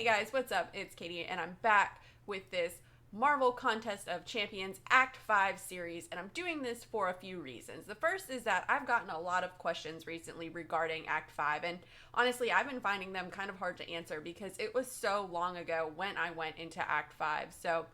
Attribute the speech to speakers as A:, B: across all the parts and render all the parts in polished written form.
A: Hey guys, what's up? It's Katie, and I'm back with this Marvel Contest of Champions Act 5 series, and I'm doing this for a few reasons. The first is that I've gotten a lot of questions recently regarding Act 5, and honestly, I've been finding them kind of hard to answer because it was so long ago when I went into Act 5. So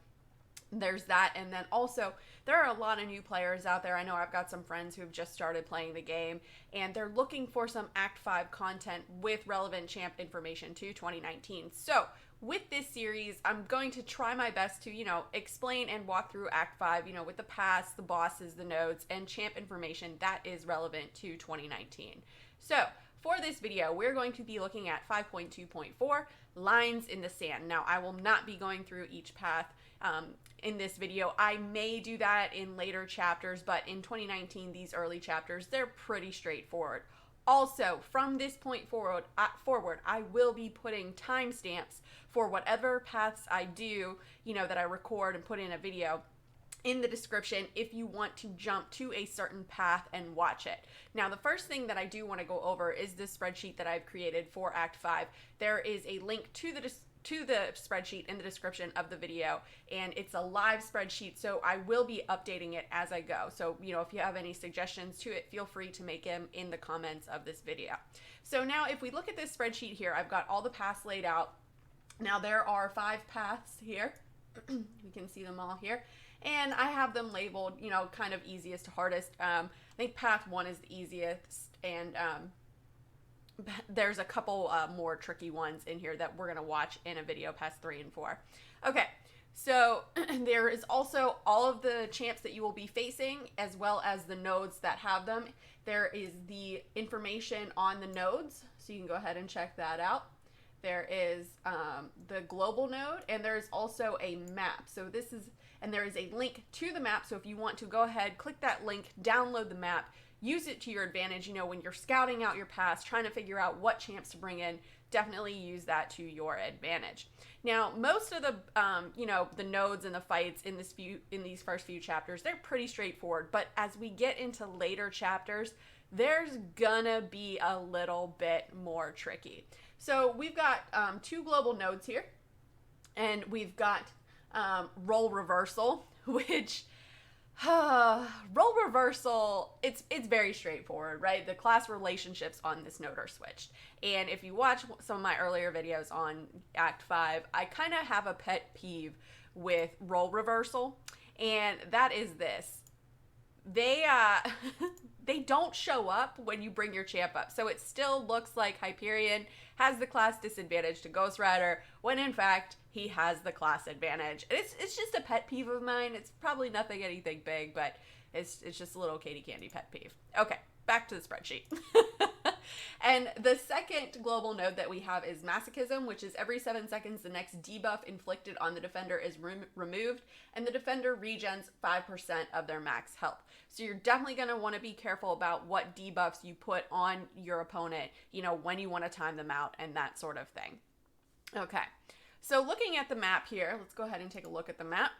A: there's that, and then also there are a lot of new players out there. I know I've got some friends who have just started playing the game, and they're looking for some Act 5 content with relevant champ information to 2019. So with this series, I'm going to try my best to, explain and walk through Act 5, with the paths, the bosses, the nodes, and champ information that is relevant to 2019. So for this video, we're going to be looking at 5.2.4, Lines in the Sand. Now, I will not be going through each path in this video. I may do that in later chapters, but in 2019, these early chapters, they're pretty straightforward. Also, from this point forward, I will be putting timestamps for whatever paths I do, that I record and put in a video in the description if you want to jump to a certain path and watch it. Now, the first thing that I do want to go over is this spreadsheet that I've created for Act 5. There is a link to the spreadsheet in the description of the video, and it's a live spreadsheet, so I will be updating it as I go. So, if you have any suggestions to it, feel free to make them in the comments of this video. So now if we look at this spreadsheet here, I've got all the paths laid out. Now there are 5 paths here. You can see them all here. And I have them labeled, kind of easiest to hardest. I think path 1 is the easiest, and there's a couple more tricky ones in here that we're going to watch in a video, paths 3 and 4. Okay, so there is also all of the champs that you will be facing, as well as the nodes that have them. There is the information on the nodes, so you can go ahead and check that out. There is the global node, and there's also a map. So and there is a link to the map. So if you want to go ahead, click that link, download the map, use it to your advantage. When you're scouting out your paths, trying to figure out what champs to bring in, definitely use that to your advantage. Now, most of the, the nodes and the fights in these first few chapters, they're pretty straightforward. But as we get into later chapters, there's gonna be a little bit more tricky. So we've got 2 global nodes here, and we've got role reversal, which role reversal, it's very straightforward, right? The class relationships on this node are switched. And if you watch some of my earlier videos on Act 5, I kind of have a pet peeve with role reversal, and that is this. They don't show up when you bring your champ up. So it still looks like Hyperion has the class disadvantage to Ghost Rider, when in fact he has the class advantage. It's just a pet peeve of mine. It's probably anything big, but it's just a little Katy Candy pet peeve. Okay, back to the spreadsheet. And the second global node that we have is Masochism, which is every 7 seconds the next debuff inflicted on the defender is removed, and the defender regens 5% of their max health. So you're definitely going to want to be careful about what debuffs you put on your opponent, when you want to time them out and that sort of thing. Okay, so looking at the map here, let's go ahead and take a look at the map.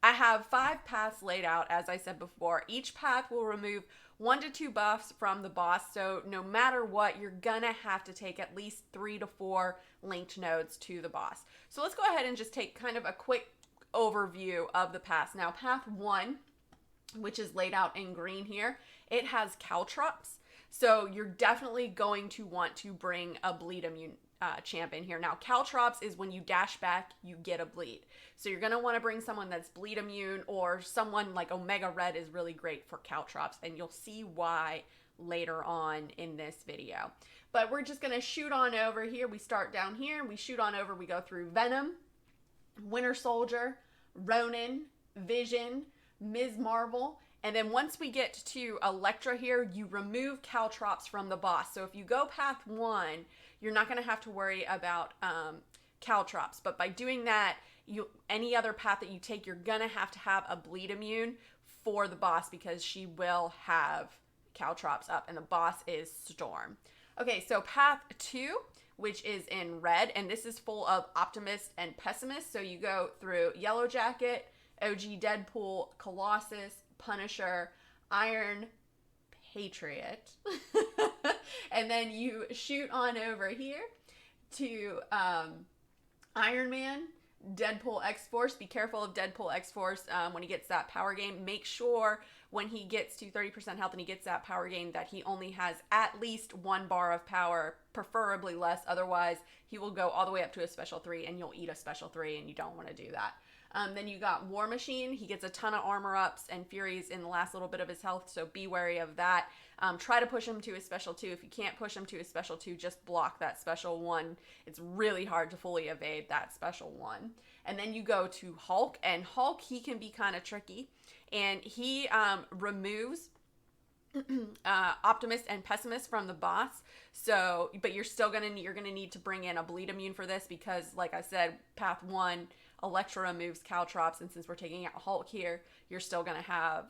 A: I have 5 paths laid out, as I said before. Each path will remove 1 to 2 buffs from the boss, so no matter what, you're gonna have to take at least 3 to 4 linked nodes to the boss. So let's go ahead and just take kind of a quick overview of the paths. Now, path 1, which is laid out in green here, it has caltrops, so you're definitely going to want to bring a bleed immune champ in here. Now, caltrops is when you dash back, you get a bleed. So you're going to want to bring someone that's bleed immune, or someone like Omega Red is really great for caltrops, and you'll see why later on in this video. But we're just going to shoot on over here. We start down here, we shoot on over, we go through Venom, Winter Soldier, Ronin, Vision, Ms. Marvel, and then once we get to Elektra here, you remove caltrops from the boss. So if you go path 1, you're not going to have to worry about caltrops. But by doing that, any other path that you take, you're going to have a bleed immune for the boss, because she will have caltrops up, and the boss is Storm. Okay, so path 2, which is in red, and this is full of optimists and pessimists. So you go through Yellow Jacket, OG Deadpool, Colossus, Punisher, Iron Patriot, and then you shoot on over here to Iron Man, Deadpool X-Force. Be careful of Deadpool X-Force when he gets that power gain. Make sure when he gets to 30% health and he gets that power gain that he only has at least 1 bar of power, preferably less. Otherwise, he will go all the way up to a special 3 and you'll eat a special 3 and you don't want to do that. Then you got War Machine. He gets a ton of armor ups and furies in the last little bit of his health, so be wary of that. Try to push him to his special 2. If you can't push him to his special 2, just block that special 1. It's really hard to fully evade that special 1. And then you go to Hulk, and Hulk, he can be kind of tricky, and he removes Optimist and Pessimist from the boss. So, but you're still gonna need to bring in a bleed immune for this because, like I said, path 1, Elektra removes Caltrops, and since we're taking out Hulk here, you're still gonna have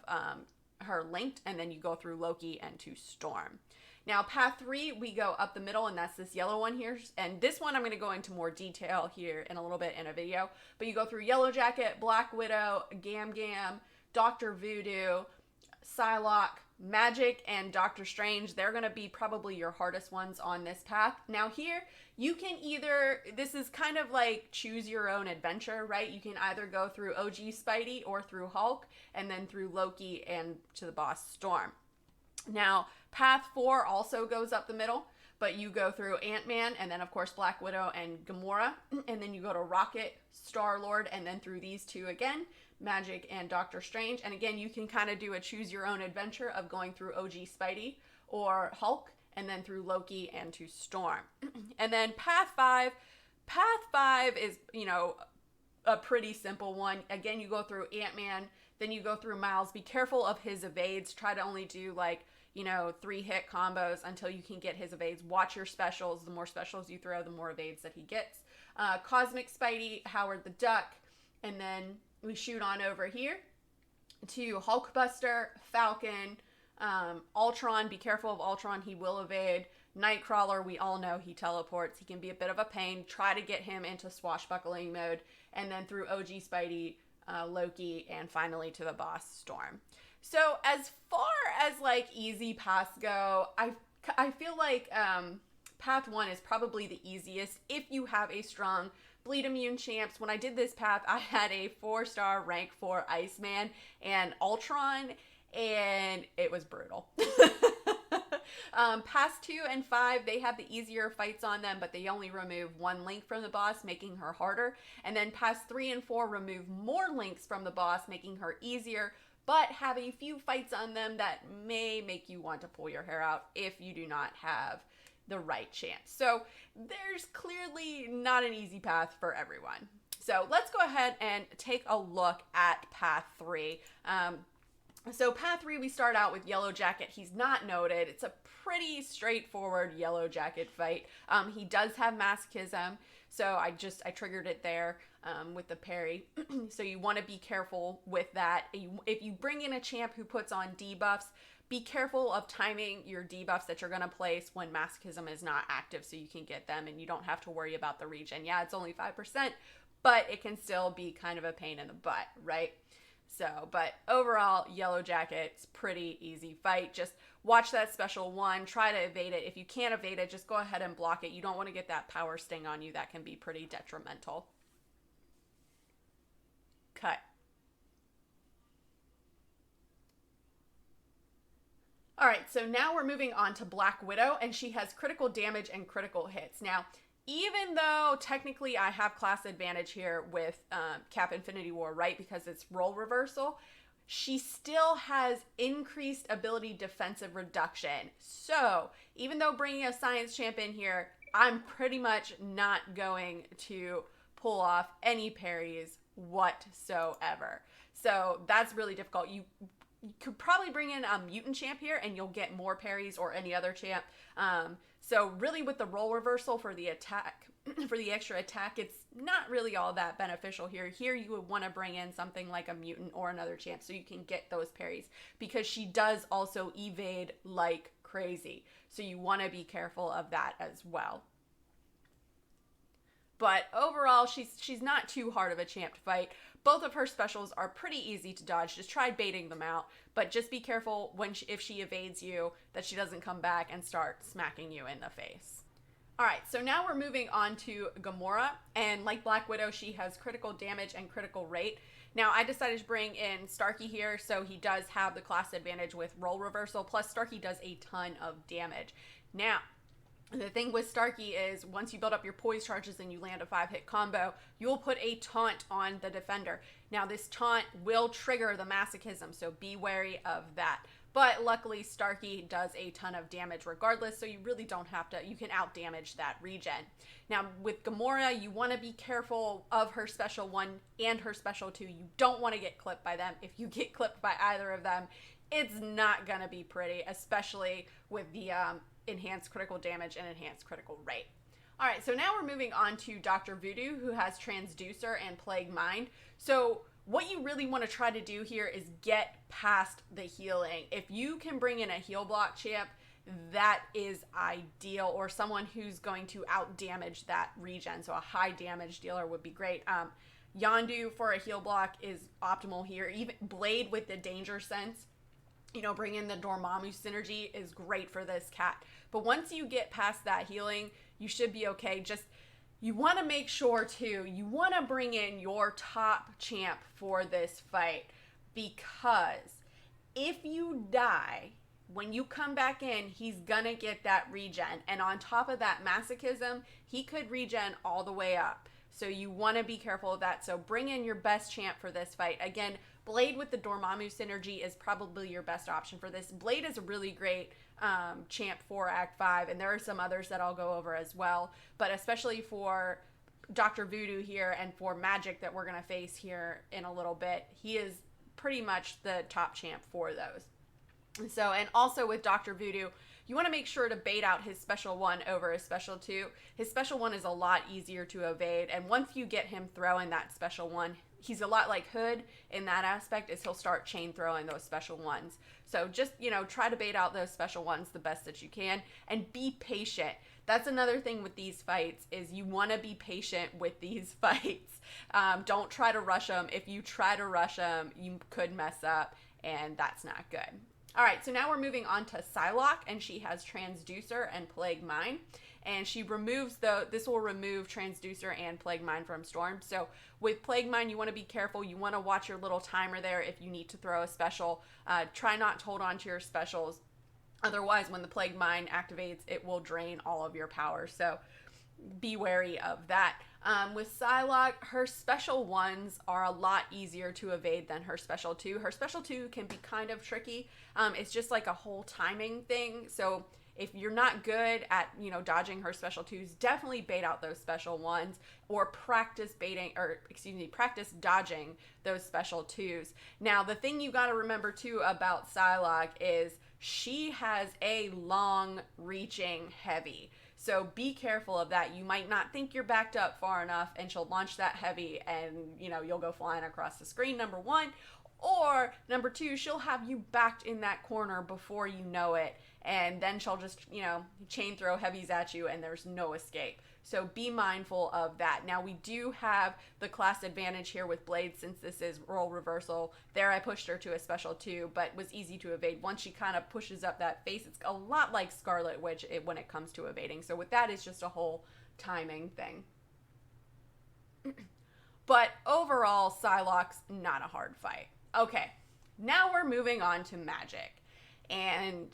A: her linked, and then you go through Loki and to Storm. Now, path 3, we go up the middle, and that's this yellow one here. And this one I'm going to go into more detail here in a little bit in a video. But you go through Yellow Jacket, Black Widow, Gam Gam, Dr. Voodoo, Psylocke, Magic, and Doctor Strange. They're going to be probably your hardest ones on this path. Now here, you can either, this is kind of like choose your own adventure, right? You can either go through OG Spidey or through Hulk, and then through Loki and to the boss Storm. Now, path 4 also goes up the middle, but you go through Ant-Man, and then of course Black Widow and Gamora, and then you go to Rocket, Star-Lord, and then through these two again, Magic and Doctor Strange. And again, you can kind of do a choose your own adventure of going through OG Spidey or Hulk, and then through Loki and to Storm. And then path 5 is, you know, a pretty simple one. Again, you go through Ant-Man, then you go through Miles. Be careful of his evades. Try to only do, like, you know, 3-hit combos until you can get his evades. Watch your specials. The more specials you throw, the more evades that he gets. Cosmic Spidey, Howard the Duck, and then we shoot on over here to Hulkbuster, Falcon, Ultron. Be careful of Ultron. He will evade. Nightcrawler, we all know he teleports. He can be a bit of a pain. Try to get him into swashbuckling mode. And then through OG Spidey, Loki, and finally to the boss Storm. So as far as like easy paths go, I feel like path 1 is probably the easiest if you have a strong bleed immune champs. When I did this path, I had a 4-star rank 4 Iceman and Ultron, and it was brutal. Paths 2 and 5, they have the easier fights on them, but they only remove 1 link from the boss, making her harder. And then paths 3 and 4 remove more links from the boss, making her easier, but have a few fights on them that may make you want to pull your hair out if you do not have the right chance. So there's clearly not an easy path for everyone. So let's go ahead and take a look at path 3. So path 3, we start out with Yellow Jacket. He's not noted. It's a pretty straightforward Yellow Jacket fight. He does have masochism, so I triggered it there with the parry. So you want to be careful with that. If you bring in a champ who puts on debuffs, be careful of timing your debuffs that you're going to place when masochism is not active so you can get them and you don't have to worry about the regen. Yeah, it's only 5%, but it can still be kind of a pain in the butt, right? So, but overall, Yellow Jacket's pretty easy fight. Just watch that special 1, try to evade it. If you can't evade it, just go ahead and block it. You don't want to get that power sting on you. That can be pretty detrimental. Cut. All right, so now we're moving on to Black Widow, and she has critical damage and critical hits. Now, even though technically I have class advantage here with Cap Infinity War, right, because it's role reversal, she still has increased ability defensive reduction. So even though bringing a science champ in here, I'm pretty much not going to pull off any parries whatsoever. So that's really difficult. You could probably bring in a mutant champ here and you'll get more parries, or any other champ. So really with the role reversal for the attack, for the extra attack, it's not really all that beneficial here. Here you would want to bring in something like a mutant or another champ so you can get those parries, because she does also evade like crazy. So you want to be careful of that as well. But overall, she's not too hard of a champ to fight. Both of her specials are pretty easy to dodge. Just try baiting them out. But just be careful when if she evades you that she doesn't come back and start smacking you in the face. All right, so now we're moving on to Gamora, and like Black Widow, she has critical damage and critical rate. Now, I decided to bring in Starkey here, so he does have the class advantage with role reversal, plus Starkey does a ton of damage. Now, the thing with Starkey is once you build up your poise charges and you land a 5-hit combo, you'll put a taunt on the defender. Now, this taunt will trigger the masochism, so be wary of that. But luckily, Starkey does a ton of damage regardless, so you really don't have to, you can out damage that regen. Now, with Gamora, you want to be careful of her special 1 and her special 2. You don't want to get clipped by them. If you get clipped by either of them, it's not going to be pretty, especially with the enhanced critical damage and enhanced critical rate. All right, so now we're moving on to Dr. Voodoo, who has Transducer and Plague Mind. So what you really want to try to do here is get past the healing. If you can bring in a heal block champ, that is ideal, or someone who's going to out damage that regen. So a high damage dealer would be great. Yondu for a heal block is optimal here. Even Blade with the danger sense, you know, bring in the Dormammu synergy is great for this cat. But once you get past that healing, you should be okay. Just, you want to make sure too, you want to bring in your top champ for this fight, because if you die, when you come back in, he's gonna get that regen. And on top of that masochism, he could regen all the way up. So you want to be careful of that. So bring in your best champ for this fight. Again, Blade with the Dormammu synergy is probably your best option for this. Blade is a really great champ for Act 5, and there are some others that I'll go over as well. But especially for Dr. Voodoo here and for Magic that we're going to face here in a little bit, he is pretty much the top champ for those. So, and also with Dr. Voodoo, you want to make sure to bait out his special 1 over his special 2. His special 1 is a lot easier to evade, and once you get him throwing that special 1, he's a lot like Hood in that aspect, is he'll start chain throwing those special 1s. So just, you know, try to bait out those special 1s the best that you can, and be patient. That's another thing with these fights, is you want to be patient with these fights. Don't try to rush them. If you try to rush them, you could mess up, and that's not good. All right, so now we're moving on to Psylocke, and she has Transducer and Plague Mind. And she removes this will remove Transducer and Plague Mind from Storm. So with Plague Mind, you want to be careful. You want to watch your little timer there if you need to throw a special. Try not to hold on to your specials. Otherwise, when the Plague Mind activates, it will drain all of your power. So be wary of that. With Psylocke, her special 1s are a lot easier to evade than her special 2. Her special 2 can be kind of tricky. It's just like a whole timing thing. So if you're not good at, you know, dodging her special 2s, definitely bait out those special 1s, or practice dodging those special 2s. Now, the thing you got to remember too about Psylocke is she has a long reaching heavy. So be careful of that. You might not think you're backed up far enough, and she'll launch that heavy, and, you know, you'll go flying across the screen, number 1. Or number 2, she'll have you backed in that corner before you know it, and then she'll just, you know, chain throw heavies at you, and there's no escape. So be mindful of that. Now, we do have the class advantage here with Blade, since this is role reversal. There I pushed her to a special 2, but was easy to evade. Once she kind of pushes up that face, it's a lot like Scarlet Witch when it comes to evading. So with that, it's just a whole timing thing. But overall, Psylocke's not a hard fight. Okay, now we're moving on to Magic. And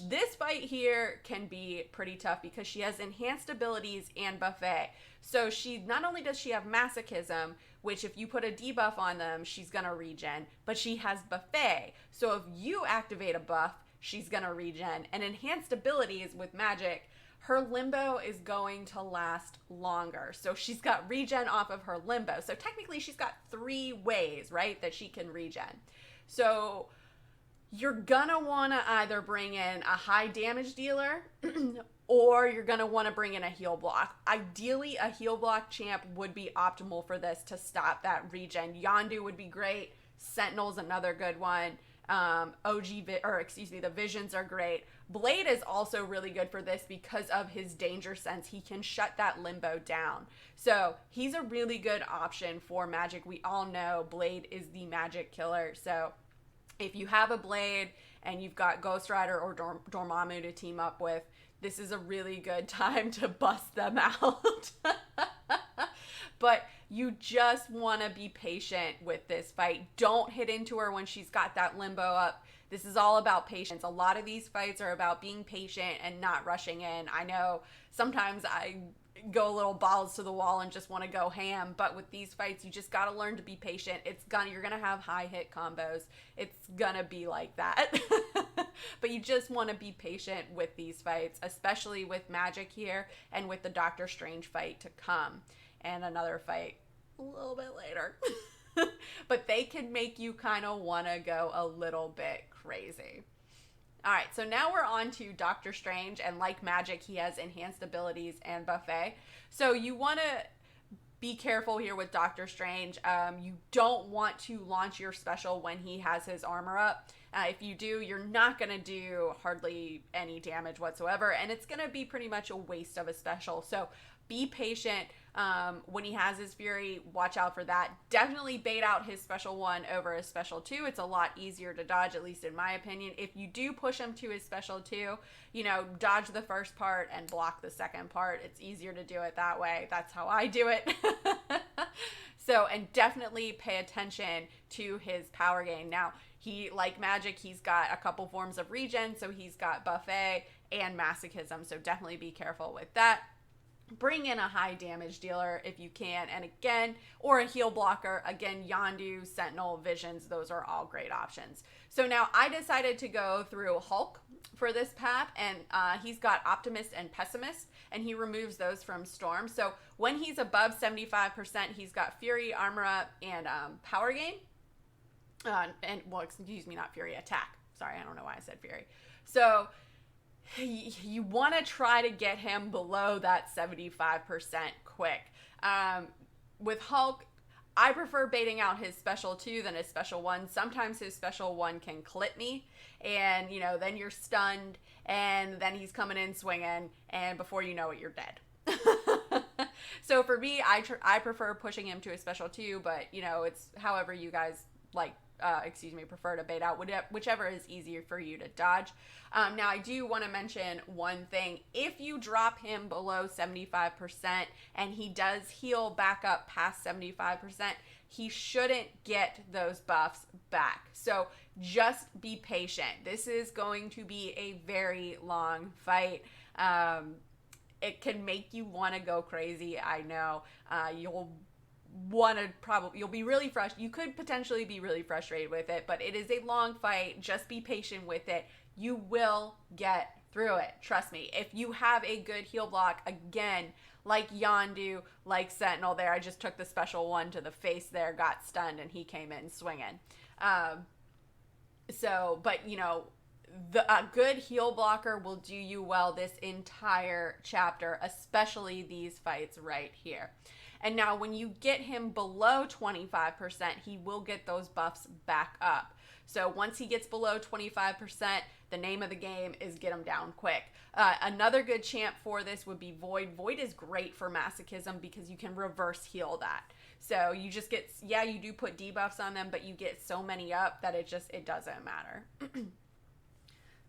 A: this fight here can be pretty tough because she has enhanced abilities and buffet. So she not only does she have masochism, which if you put a debuff on them, she's going to regen, but she has buffet. So if you activate a buff, she's going to regen. And enhanced abilities with Magic, her limbo is going to last longer. So she's got regen off of her limbo. So technically she's got 3 ways, right, that she can regen. So you're gonna wanna either bring in a high damage dealer or you're gonna wanna bring in a heal block. Ideally, a heal block champ would be optimal for this to stop that regen. Yondu would be great. Sentinel's another good one. The Visions are great. Blade is also really good for this because of his danger sense. He can shut that limbo down. So he's a really good option for Magic. We all know Blade is the Magic killer. So if you have a Blade and you've got Ghost Rider or Dormammu to team up with, this is a really good time to bust them out. But you just want to be patient with this fight. Don't hit into her when she's got that limbo up. This is all about patience. A lot of these fights are about being patient and not rushing in. I know sometimes I go a little balls to the wall and just want to go ham, but with these fights, you just got to learn to be patient. You're going to have high hit combos. It's going to be like that. But you just want to be patient with these fights, especially with Magic here and with the Doctor Strange fight to come and another fight a little bit later. But they can make you kind of want to go a little bit crazy. All right, so now we're on to Doctor Strange, and like Magic, he has enhanced abilities and buffet. So you want to be careful here with Doctor Strange. You don't want to launch your special when he has his armor up. If you do, you're not going to do hardly any damage whatsoever, and it's going to be pretty much a waste of a special. So be patient. When he has his Fury, watch out for that. Definitely bait out his special 1 over his special 2. It's a lot easier to dodge, at least in my opinion. If you do push him to his special 2, dodge the first part and block the second part. It's easier to do it that way. That's how I do it. So, and definitely pay attention to his power gain. Now, like Magic, he's got a couple forms of regen, so he's got buffet and masochism, so definitely be careful with that. Bring in a high damage dealer if you can, and again, or a heal blocker. Again, Yondu, Sentinel, Visions, those are all great options. So now I decided to go through Hulk for this path, and he's got Optimist and Pessimist, and he removes those from Storm. So when he's above 75%, he's got Fury, Armor Up, and Power Gain. Excuse me, not Fury, Attack. Sorry, I don't know why I said Fury. So you want to try to get him below that 75% quick. With Hulk, I prefer baiting out his special 2 than his special 1. Sometimes his special 1 can clip me, and then you're stunned, and then he's coming in swinging, and before you know it, you're dead. So for me, I prefer pushing him to his special 2, but it's however you guys prefer to bait out, whichever is easier for you to dodge. Now, I do want to mention one thing. If you drop him below 75% and he does heal back up past 75%, he shouldn't get those buffs back. So just be patient. This is going to be a very long fight. It can make you want to go crazy. I know. You'll be really frustrated. You could potentially be really frustrated with it, but it is a long fight. Just be patient with it. You will get through it. Trust me. If you have a good heal block, again, like Yondu, like Sentinel there, I just took the special 1 to the face there, got stunned, and he came in swinging. A good heal blocker will do you well this entire chapter, especially these fights right here. And now when you get him below 25%, he will get those buffs back up. So once he gets below 25%, the name of the game is get him down quick. Another good champ for this would be Void. Void is great for masochism because you can reverse heal that. So you just get, you do put debuffs on them, but you get so many up that it doesn't matter.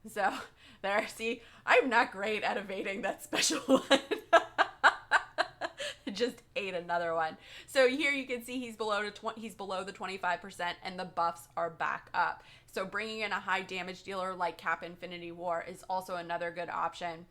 A: So there, see, I'm not great at evading that special 1. Just ate another one. So here you can see he's below the 25%, and the buffs are back up. So bringing in a high damage dealer like Cap Infinity War is also another good option.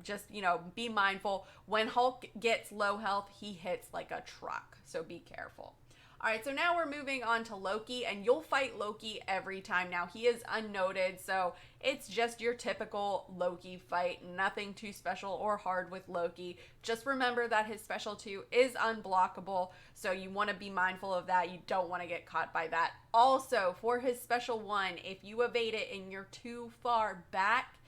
A: Just be mindful. When Hulk gets low health, he hits like a truck. So be careful. All right, so now we're moving on to Loki, and you'll fight Loki every time. Now, he is unnoted, so it's just your typical Loki fight. Nothing too special or hard with Loki. Just remember that his special 2 is unblockable, so you want to be mindful of that. You don't want to get caught by that. Also, for his special 1, if you evade it and you're too far back,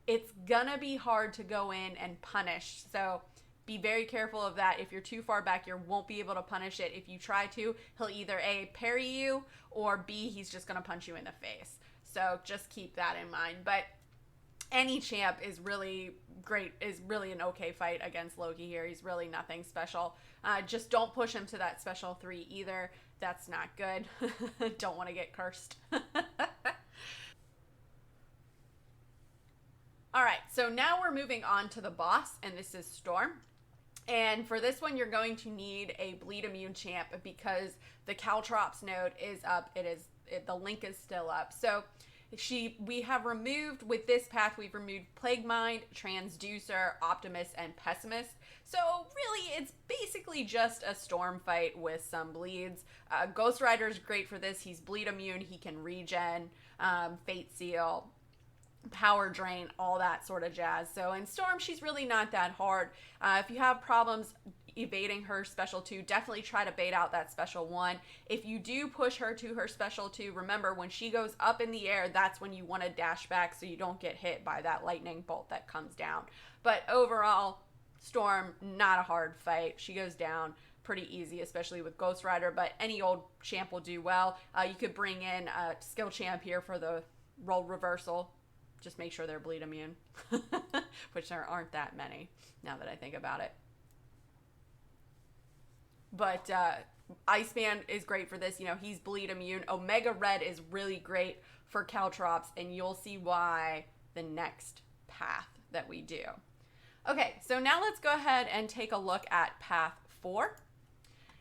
A: it's gonna be hard to go in and punish. So be very careful of that. If you're too far back, you won't be able to punish it. If you try to, he'll either A, parry you, or B, he's just going to punch you in the face. So just keep that in mind. But any champ is really great, is really an okay fight against Loki here. He's really nothing special. Just don't push him to that special 3 either. That's not good. Don't want to get cursed. All right, so now we're moving on to the boss, and this is Storm. And for this one, you're going to need a bleed immune champ because the Caltrops node is up. The link is still up. So we have removed, with this path, we've removed Plague Mind, Transducer, Optimist, and Pessimist. So really, it's basically just a Storm fight with some bleeds. Ghost Rider's great for this. He's bleed immune. He can regen, Fate Seal, Power Drain, all that sort of jazz. So in Storm, she's really not that hard. If you have problems evading her special 2, definitely try to bait out that special 1. If you do push her to her special 2, remember when she goes up in the air, that's when you want to dash back so you don't get hit by that lightning bolt that comes down. But overall, Storm, not a hard fight. She goes down pretty easy, especially with Ghost Rider, but any old champ will do well. You could bring in a skill champ here for the role reversal. Just make sure they're bleed immune, which there aren't that many now that I think about it. But Iceman is great for this. You know, he's bleed immune. Omega Red is really great for Caltrops, and you'll see why the next path that we do. Okay, so now let's go ahead and take a look at path 4.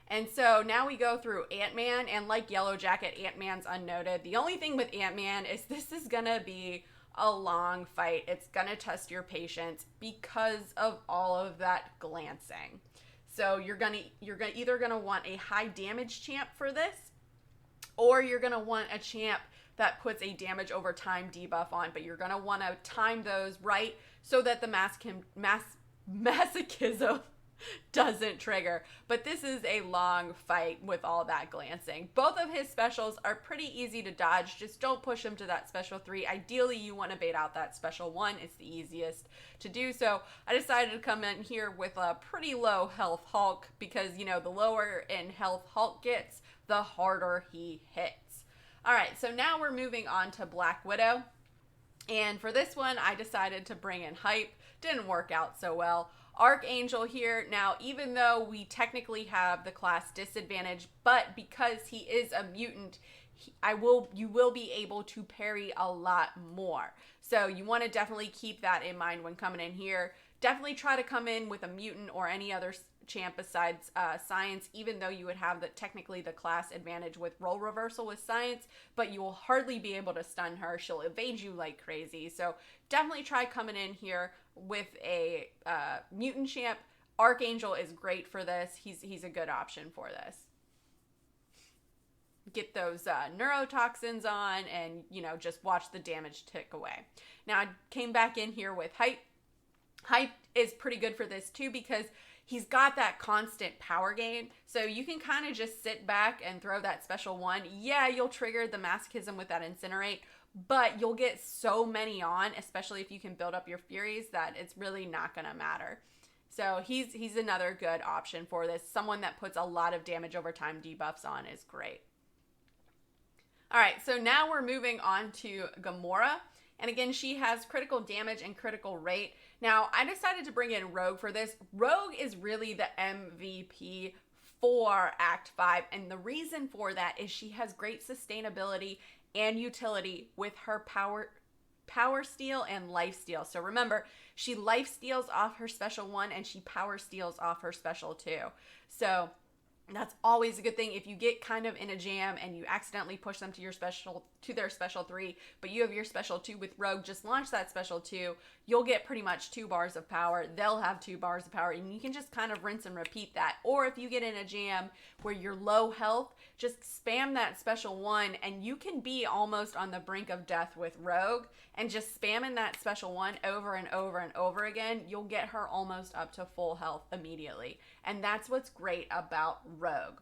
A: And so now we go through Ant-Man, and like Yellow Jacket, Ant-Man's unnoted. The only thing with Ant-Man is this is going to be a long fight. It's going to test your patience because of all of that glancing. So you're either going to want a high damage champ for this, or you're going to want a champ that puts a damage over time debuff on, but you're going to want to time those right so that the masochism doesn't trigger. But this is a long fight with all that glancing. Both of his specials are pretty easy to dodge. Just don't push him to that special 3. Ideally, you want to bait out that special 1. It's the easiest to do. So I decided to come in here with a pretty low health Hulk because, you know, the lower in health Hulk gets, the harder he hits. All right, so now we're moving on to Black Widow. And for this one, I decided to bring in Hype. Didn't work out so well. Archangel here. Now, even though we technically have the class disadvantage, but because he is a mutant, you will be able to parry a lot more. So you want to definitely keep that in mind when coming in here. Definitely try to come in with a mutant or any other champ besides Science, even though you would have technically the class advantage with role reversal with Science, but you will hardly be able to stun her. She'll evade you like crazy. So definitely try coming in here with a mutant champ. Archangel is great for this. He's a good option for this. Get those neurotoxins on and, you know, just watch the damage tick away. Now, I came back in here with Hype. Hype is pretty good for this too because he's got that constant power gain. So you can kind of just sit back and throw that special 1. Yeah, you'll trigger the masochism with that Incinerate, but you'll get so many on, especially if you can build up your Furies, that it's really not going to matter. So he's another good option for this. Someone that puts a lot of damage over time debuffs on is great. All right, so now we're moving on to Gamora. And again, she has critical damage and critical rate. Now, I decided to bring in Rogue for this. Rogue is really the MVP for Act 5. And the reason for that is she has great sustainability and utility with her power steal and life steal. So remember, she life steals off her special 1 and she power steals off her special 2. So that's always a good thing. If you get kind of in a jam and you accidentally push them to their special 3, but you have your special 2 with Rogue, just launch that special 2. You'll get pretty much 2 bars of power. They'll have 2 bars of power, and you can just kind of rinse and repeat that. Or if you get in a jam where you're low health, just spam that special 1, and you can be almost on the brink of death with Rogue, and just spamming that special 1 over and over and over again, you'll get her almost up to full health immediately. And that's what's great about Rogue.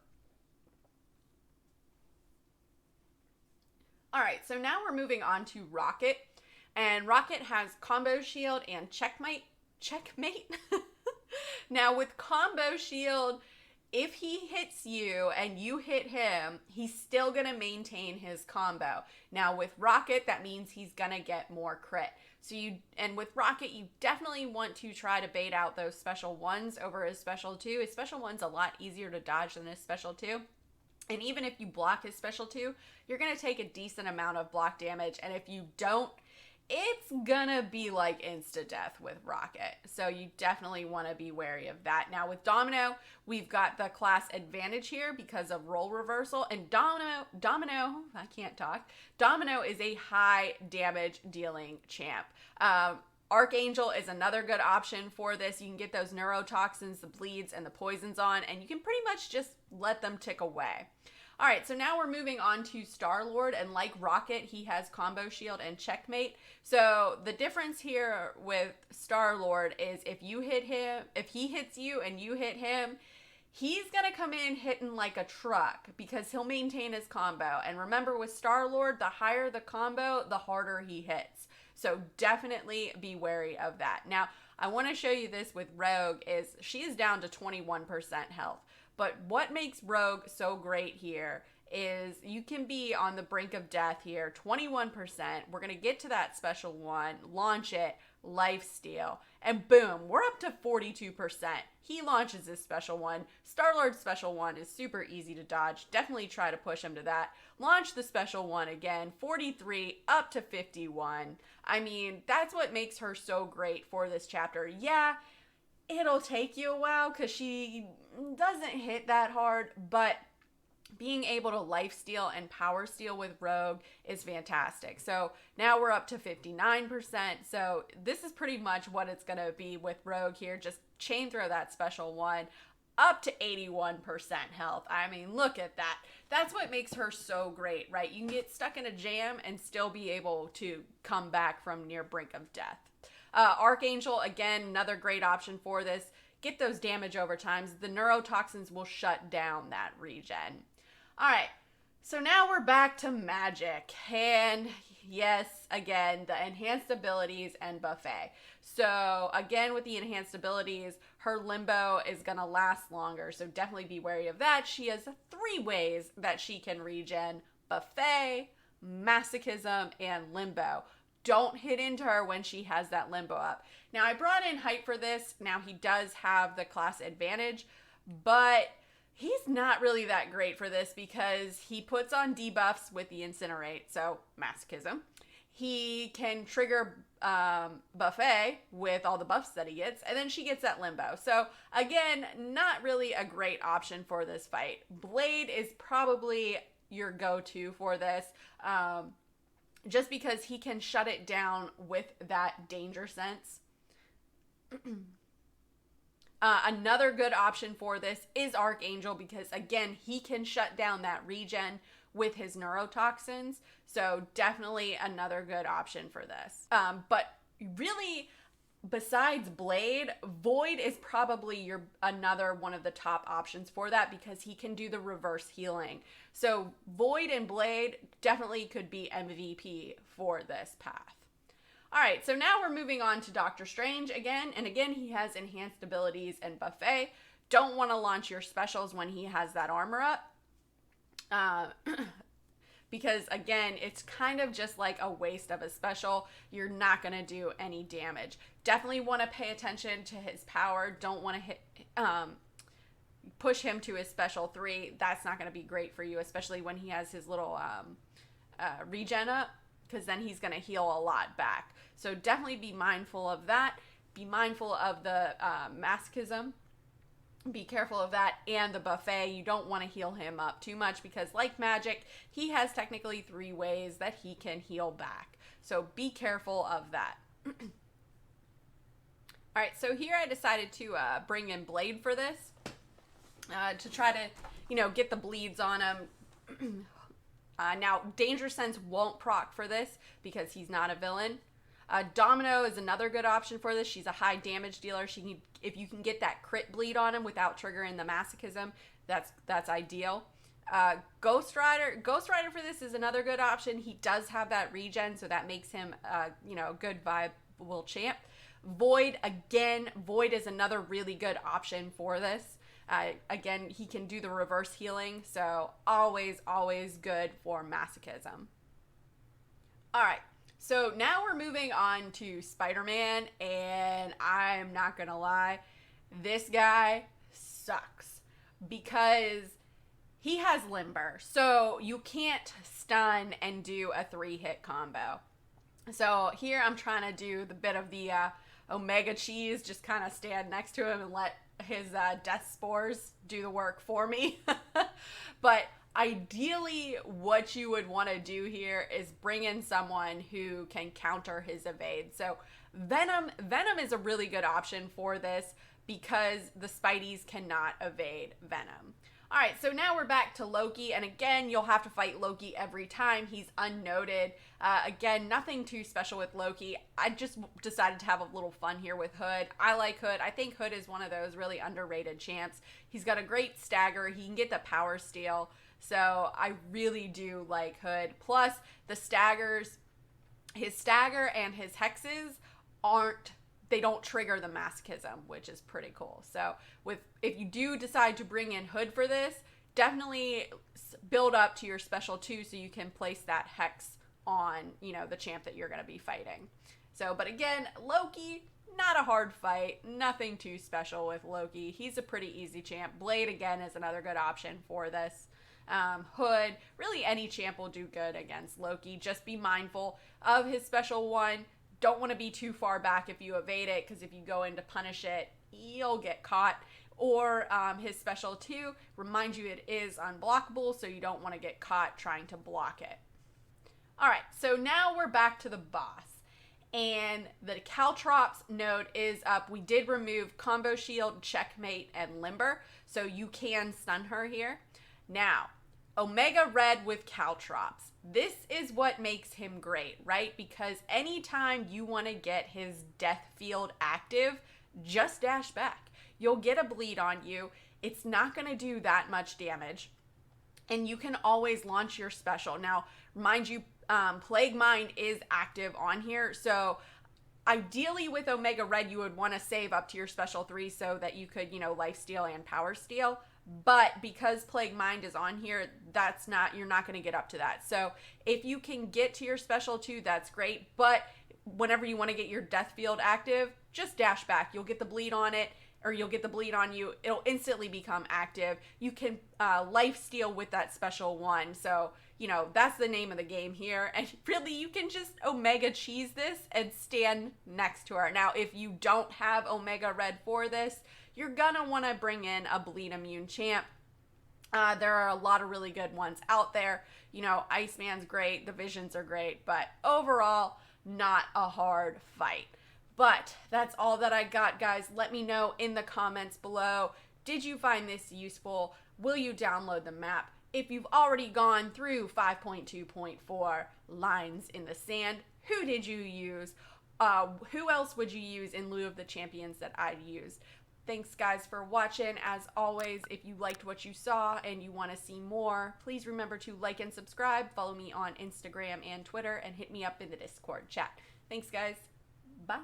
A: All right, so now we're moving on to Rocket. And Rocket has Combo Shield and Checkmate. Now with Combo Shield, if he hits you and you hit him, he's still going to maintain his combo. Now with Rocket, that means he's going to get more crit. And with Rocket, you definitely want to try to bait out those special 1s over his special 2. His special 1's a lot easier to dodge than his special 2. And even if you block his special 2, you're going to take a decent amount of block damage. And if you don't, it's gonna be like insta-death with Rocket. So you definitely want to be wary of that. Now with Domino, we've got the class advantage here because of role reversal. And Domino, I can't talk. Domino is a high damage dealing champ. Archangel is another good option for this. You can get those neurotoxins, the bleeds, and the poisons on, and you can pretty much just let them tick away. All right, so now we're moving on to Star-Lord, and like Rocket, he has Combo Shield and Checkmate. So the difference here with Star-Lord is if he hits you and you hit him, he's going to come in hitting like a truck because he'll maintain his combo. And remember with Star-Lord, the higher the combo, the harder he hits. So definitely be wary of that. Now, I want to show you this with Rogue is she is down to 21% health. But what makes Rogue so great here is you can be on the brink of death here, 21%. We're going to get to that special one, launch it, lifesteal, and boom, we're up to 42%. He launches his special one. Star-Lord's special one is super easy to dodge. Definitely try to push him to that. Launch the special one again, 43 up to 51. I mean, that's what makes her so great for this chapter. Yeah, it'll take you a while because she doesn't hit that hard, but being able to lifesteal and power steal with Rogue is fantastic. So now we're up to 59%. So this is pretty much what it's going to be with Rogue here. Just chain throw that special one up to 81% health. I mean, look at that. That's what makes her so great, right? You can get stuck in a jam and still be able to come back from near brink of death. Archangel, again, another great option for this. Get those damage overtimes. The neurotoxins will shut down that regen. All right, so now we're back to magic. And yes, again, the enhanced abilities and buffet. So again, with the enhanced abilities, her limbo is going to last longer. So definitely be wary of that. She has 3 ways that she can regen: buffet, masochism, and limbo. Don't hit into her when she has that limbo up. Now, I brought in Hype for this. Now, he does have the class advantage, but he's not really that great for this because he puts on debuffs with the Incinerate, so masochism. He can trigger buffet with all the buffs that he gets, and then she gets that limbo. So, again, not really a great option for this fight. Blade is probably your go-to for this. Just because he can shut it down with that danger sense. Another good option for this is Archangel because, again, he can shut down that regen with his neurotoxins. So definitely another good option for this. But really, besides Blade, Void is probably another one of the top options for that because he can do the reverse healing. So Void and Blade definitely could be MVP for this path. All right, so now we're moving on to Doctor Strange again. And again, he has enhanced abilities and buffet. Don't want to launch your specials when he has that armor up. Because again, it's kind of just like a waste of a special. You're not going to do any damage. Definitely want to pay attention to his power. Don't want to push him to his special 3. That's not going to be great for you, especially when he has his little regen up, because then he's going to heal a lot back. So definitely be mindful of that. Be mindful of the masochism. Be careful of that, and the buffet. You don't want to heal him up too much because, like magic, he has technically 3 ways that he can heal back. So be careful of that. All right, so here I decided to bring in Blade for this to try to, get the bleeds on him. Now, Danger Sense won't proc for this because he's not a villain. Domino is another good option for this. She's a high damage dealer. If you can get that crit bleed on him without triggering the masochism, that's ideal. Ghost Rider for this is another good option. He does have that regen, so that makes him a good viable champ. Void is another really good option for this. Again, he can do the reverse healing, so always good for masochism. All right. So now we're moving on to Spider-Man, and I'm not gonna lie, this guy sucks because he has Limber, so you can't stun and do a 3-hit combo. So here I'm trying to do the bit of the Omega cheese, just kind of stand next to him and let his death spores do the work for me. But ideally, what you would want to do here is bring in someone who can counter his evade. So Venom is a really good option for this because the Spideys cannot evade Venom. All right, so now we're back to Loki, and again, you'll have to fight Loki every time. He's unnoted. Again, nothing too special with Loki. I just decided to have a little fun here with Hood. I like Hood. I think Hood is one of those really underrated champs. He's got a great stagger. He can get the power steal, so I really do like Hood. Plus, the staggers, his stagger and his hexes they don't trigger the masochism, which is pretty cool. So if you do decide to bring in Hood for this, definitely build up to your special 2 so you can place that hex on, the champ that you're going to be fighting. So, but again, Loki, not a hard fight. Nothing too special with Loki. He's a pretty easy champ. Blade, again, is another good option for this. Hood, really any champ will do good against Loki. Just be mindful of his special 1. Don't want to be too far back if you evade it, because if you go in to punish it, you'll get caught. Or his special 2, remind you it is unblockable, so you don't want to get caught trying to block it. All right, so now we're back to the boss. And the Caltrops node is up. We did remove Combo Shield, Checkmate, and Limber, so you can stun her here. Now, Omega Red with Caltrops. This is what makes him great, right? Because anytime you want to get his death field active, just dash back. You'll get a bleed on you. It's not going to do that much damage. And you can always launch your special. Now, mind you, Plague Mind is active on here. So ideally with Omega Red, you would want to save up to your special 3 so that you could, life steal and power steal. But because Plague Mind is on here, you're not going to get up to that. So if you can get to your special 2, that's great. But whenever you want to get your death field active, just dash back. You'll get the bleed on it, or you'll get the bleed on you. It'll instantly become active. You can life steal with that special 1. So, that's the name of the game here. And really, you can just Omega cheese this and stand next to her. Now, if you don't have Omega Red for this, you're gonna want to bring in a bleed immune champ. There are a lot of really good ones out there. Iceman's great, the Visions are great, but overall, not a hard fight. But that's all that I got, guys. Let me know in the comments below. Did you find this useful? Will you download the map? If you've already gone through 5.2.4 lines in the sand, who did you use? Who else would you use in lieu of the champions that I'd used? Thanks, guys, for watching. As always, if you liked what you saw and you want to see more, please remember to like and subscribe. Follow me on Instagram and Twitter, and hit me up in the Discord chat. Thanks, guys. Bye.